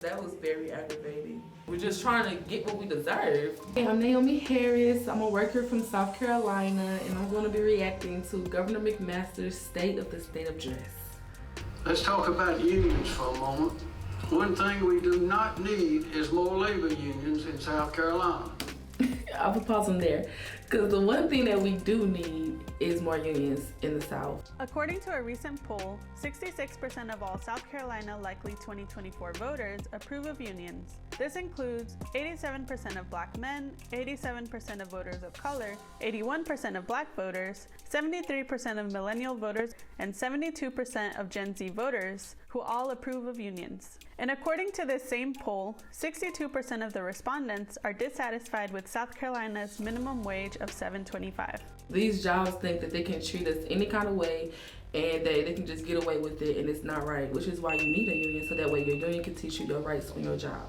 That was very aggravating. We're just trying to get what we deserve. Hey, I'm Naomi Harris. I'm a worker from South Carolina, and I'm going to be reacting to Governor McMaster's State of the State of Dress. Let's talk about unions for a moment. One thing we do not need is more labor unions in South Carolina. I'll put pause on there, because the one thing that we do need is more unions in the South. According to a recent poll, 66% of all South Carolina likely 2024 voters approve of unions. This includes 87% of Black men, 87% of voters of color, 81% of Black voters, 73% of millennial voters, and 72% of Gen Z voters, who all approve of unions. And according to this same poll, 62% of the respondents are dissatisfied with South Carolina's minimum wage of $7.25. These jobs think that they can treat us any kind of way and that they can just get away with it, and it's not right, which is why you need a union, so that way your union can teach you your rights on your job.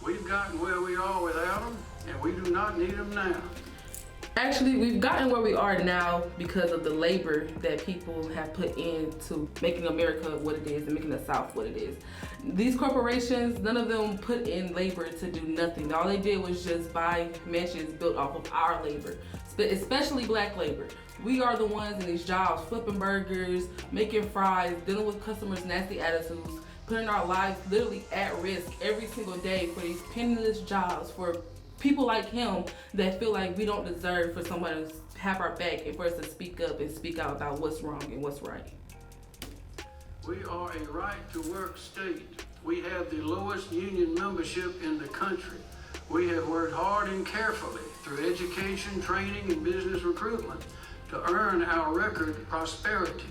We've gotten where we are without them, and we do not need them now. Actually, we've gotten where we are now because of the labor that people have put into making America what it is and making the South what it is. These corporations, none of them put in labor to do nothing. All they did was just buy mansions built off of our labor, especially Black labor. We are the ones in these jobs, flipping burgers, making fries, dealing with customers' nasty attitudes, putting our lives literally at risk every single day for these penniless jobs, for people like him that feel like we don't deserve for someone to have our back and for us to speak up and speak out about what's wrong and what's right. We are a right-to-work state. We have the lowest union membership in the country. We have worked hard and carefully through education, training, and business recruitment to earn our record prosperity.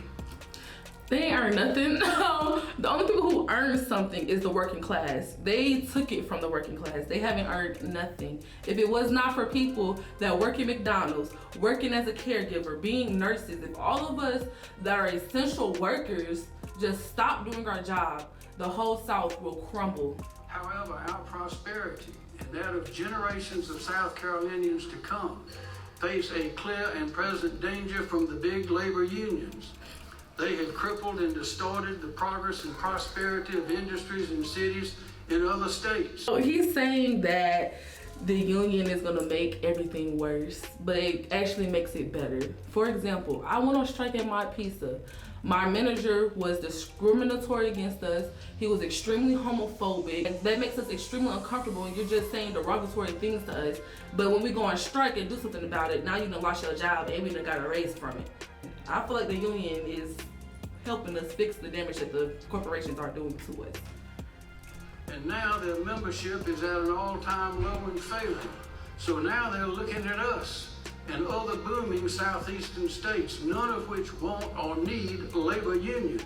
They ain't earned nothing. The only people who earn something is the working class. They took it from the working class. They haven't earned nothing. If it was not for people that work at McDonald's, working as a caregiver, being nurses, if all of us that are essential workers just stop doing our job, the whole South will crumble. However, our prosperity and that of generations of South Carolinians to come face a clear and present danger from the big labor unions. They have crippled and distorted the progress and prosperity of industries and cities in other states. So he's saying that the union is gonna make everything worse, but it actually makes it better. For example, I went on strike at my pizza. My manager was discriminatory against us. He was extremely homophobic. And that makes us extremely uncomfortable, and you're just saying derogatory things to us. But when we go on strike and do something about it, now you done lost your job and we done got a raise from it. I feel like the union is helping us fix the damage that the corporations are doing to us. And now their membership is at an all-time low and failing. So now they're looking at us and other booming southeastern states, none of which want or need a labor union.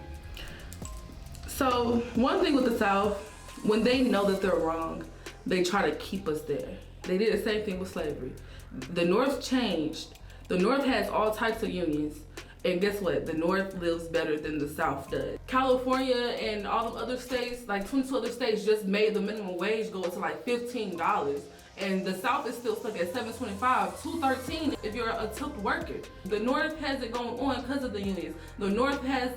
So one thing with the South, when they know that they're wrong, they try to keep us there. They did the same thing with slavery. The North changed. The North has all types of unions. And guess what? The North lives better than the South does. California and all the other states, like 22 other states, just made the minimum wage go to like $15. And the South is still stuck at $7.25, $2.13 if you're a tipped worker. The North has it going on because of the unions. The North has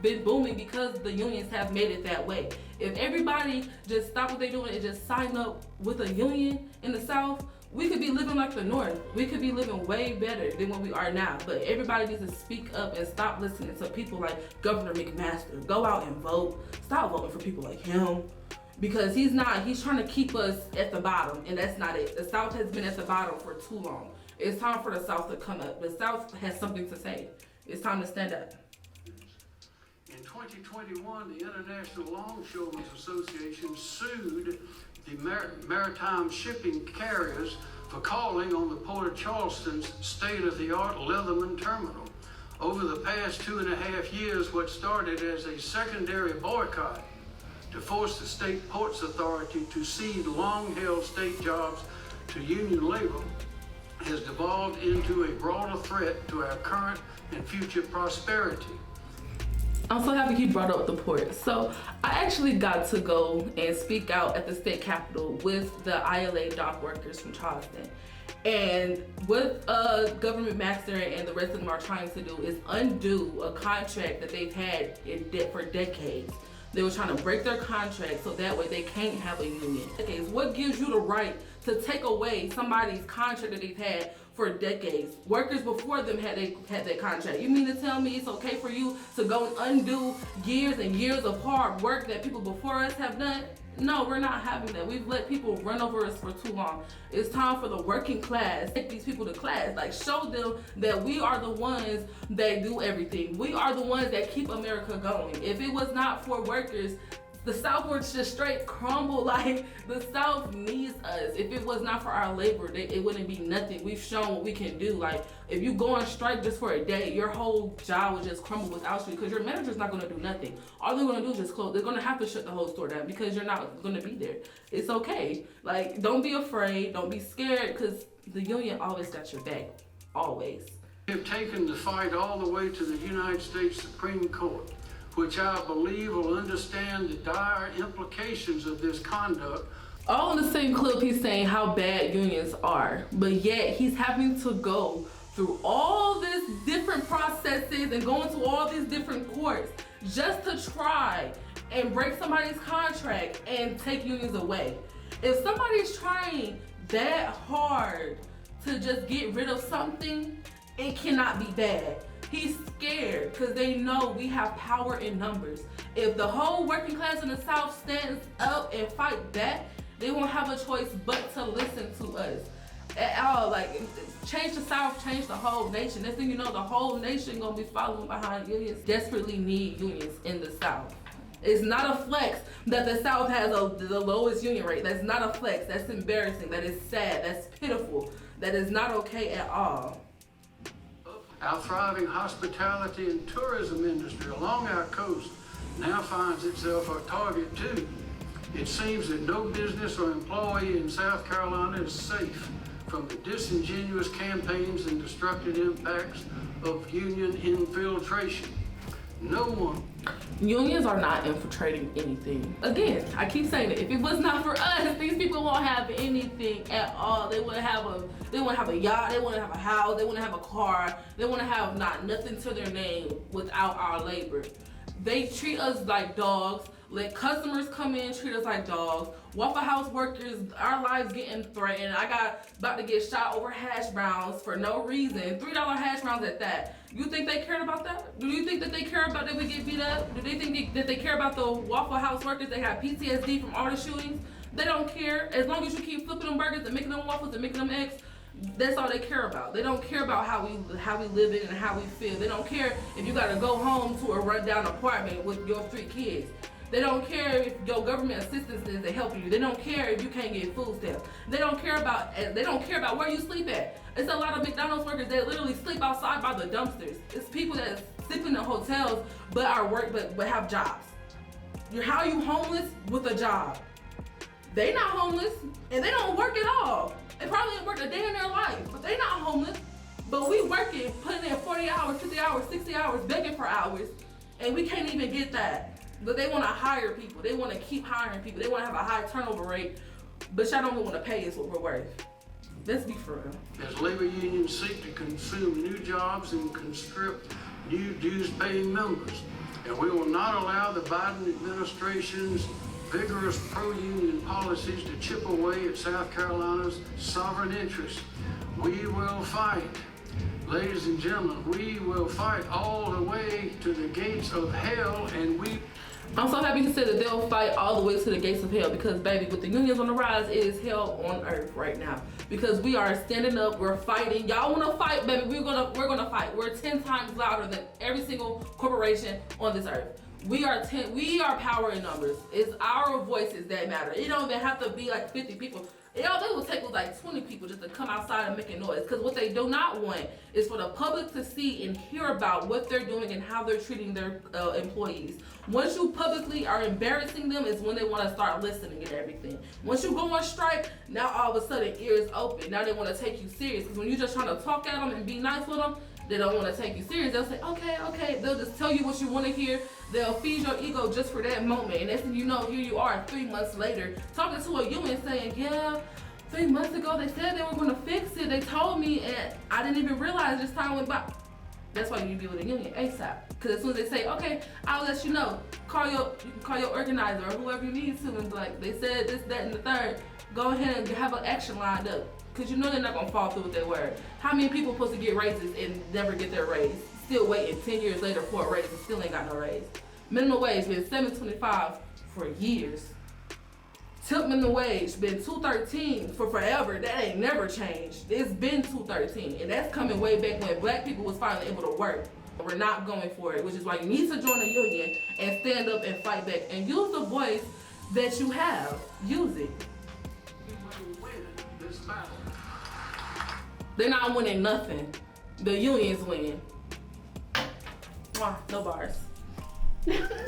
been booming because the unions have made it that way. If everybody just stop what they're doing and just sign up with a union in the South, we could be living like the North. We could be living way better than what we are now. But everybody needs to speak up and stop listening to people like Governor McMaster. Go out and vote. Stop voting for people like him. Because he's trying to keep us at the bottom, and that's not it. The South has been at the bottom for too long. It's time for the South to come up. The South has something to say. It's time to stand up. In 2021, the International Longshoremen's Association sued the maritime shipping carriers for calling on the Port of Charleston's state-of-the-art Leatherman terminal. Over the past 2.5 years, what started as a secondary boycott to force the state ports authority to cede long-held state jobs to union labor has devolved into a broader threat to our current and future prosperity. I'm so happy he brought up the port. So I actually got to go and speak out at the state capitol with the ILA dock workers from Charleston. And what Government Master and the rest of them are trying to do is undo a contract that they've had for decades. They were trying to break their contract so that way they can't have a union. Okay, what gives you the right to take away somebody's contract that they've had for decades? Workers before them had that contract. You mean to tell me it's okay for you to go and undo years and years of hard work that people before us have done? No, we're not having that. We've let people run over us for too long. It's time for the working class. Take these people to class. Like, show them that we are the ones that do everything. We are the ones that keep America going. If it was not for workers, the South would just straight crumble. Like, the South needs us. If it was not for our labor, it wouldn't be nothing. We've shown what we can do. Like, if you go on strike just for a day, your whole job would just crumble without you because your manager's not going to do nothing. All they're going to do is just close. They're going to have to shut the whole store down because you're not going to be there. It's okay. Like, don't be afraid. Don't be scared because the union always got your back. Always. We have taken the fight all the way to the United States Supreme Court, which I believe will understand the dire implications of this conduct. All in the same clip, he's saying how bad unions are, but yet he's having to go through all these different processes and going to all these different courts just to try and break somebody's contract and take unions away. If somebody's trying that hard to just get rid of something, it cannot be bad. He's scared because they know we have power in numbers. If the whole working class in the South stands up and fight back, they won't have a choice but to listen to us at all. Like, change the South, change the whole nation. Next thing you know, the whole nation gonna be following behind unions. Desperately need unions in the South. It's not a flex that the South has the lowest union rate. That's not a flex. That's embarrassing. That is sad. That's pitiful. That is not okay at all. Our thriving hospitality and tourism industry along our coast now finds itself a target too. It seems that no business or employee in South Carolina is safe from the disingenuous campaigns and destructive impacts of union infiltration. No one. Unions are not infiltrating anything. Again, I keep saying it. If it was not for us, these people won't have anything at all. They wouldn't have a yacht. They wouldn't have a house. They wouldn't have a car. They wouldn't have nothing to their name without our labor. They treat us like dogs. Let customers come in, treat us like dogs. Waffle House workers, our lives getting threatened. I got about to get shot over hash browns for no reason. $3 hash browns at that. You think they cared about that? Do you think that they care about that we get beat up? Do they think that they care about the Waffle House workers that have PTSD from all the shootings? They don't care. As long as you keep flipping them burgers and making them waffles and making them eggs, that's all they care about. They don't care about how we live in and how we feel. They don't care if you gotta go home to a rundown apartment with your 3 kids. They don't care if your government assistance is to help you. They don't care if you can't get food stamps. They don't care about where you sleep at. It's a lot of McDonald's workers that literally sleep outside by the dumpsters. It's people that sleep in the hotels but have jobs. How are you homeless with a job? They not homeless and they don't work at all. They probably ain't worked a day in their life, but they not homeless. But we working, putting in 40 hours, 50 hours, 60 hours, begging for hours, and we can't even get that. But they want to hire people. They want to keep hiring people. They want to have a high turnover rate, but y'all don't even want to pay us what we're worth. Let's be for real. As labor unions seek to consume new jobs and conscript new dues-paying members, and we will not allow the Biden administration's vigorous pro-union policies to chip away at South Carolina's sovereign interests. We will fight. Ladies and gentlemen, we will fight all the way to the gates of hell, and I'm so happy to say that they'll fight all the way to the gates of hell because, baby, with the unions on the rise, it is hell on earth right now. Because we are standing up, we're fighting. Y'all want to fight, baby? We're gonna fight. We're 10 times louder than every single corporation on this earth. We are power in numbers. It's our voices that matter. It don't even have to be like 50 people. They will take like 20 people just to come outside and make a noise. Because what they do not want is for the public to see and hear about what they're doing and how they're treating their employees. Once you publicly are embarrassing them is when they want to start listening and everything. Once you go on strike, now all of a sudden ears open. Now they want to take you serious. Because when you're just trying to talk at them and be nice with them, they don't want to take you serious. They'll say, okay. They'll just tell you what you want to hear. They'll feed your ego just for that moment. And next thing you know, here you are 3 months later talking to a union saying, yeah, 3 months ago they said they were going to fix it. They told me and I didn't even realize this time went by. That's why you need to be with a union ASAP. Because as soon as they say, okay, I'll let you know, you can call your organizer or whoever you need to, and be like, they said this, that, and the third, go ahead and have an action lined up. Because you know they're not going to fall through with their word. How many people supposed to get raises and never get their raise? Still waiting 10 years later for a raise and still ain't got no raise. Minimum wage been $7.25 for years. Tip minimum wage been $2.13 for forever. That ain't never changed. It's been $2.13, and that's coming way back when black people was finally able to work. We're not going for it, which is why you need to join a union and stand up and fight back and use the voice that you have. Use it. We will win this battle. They're not winning nothing. The union's winning. Mwah, no bars.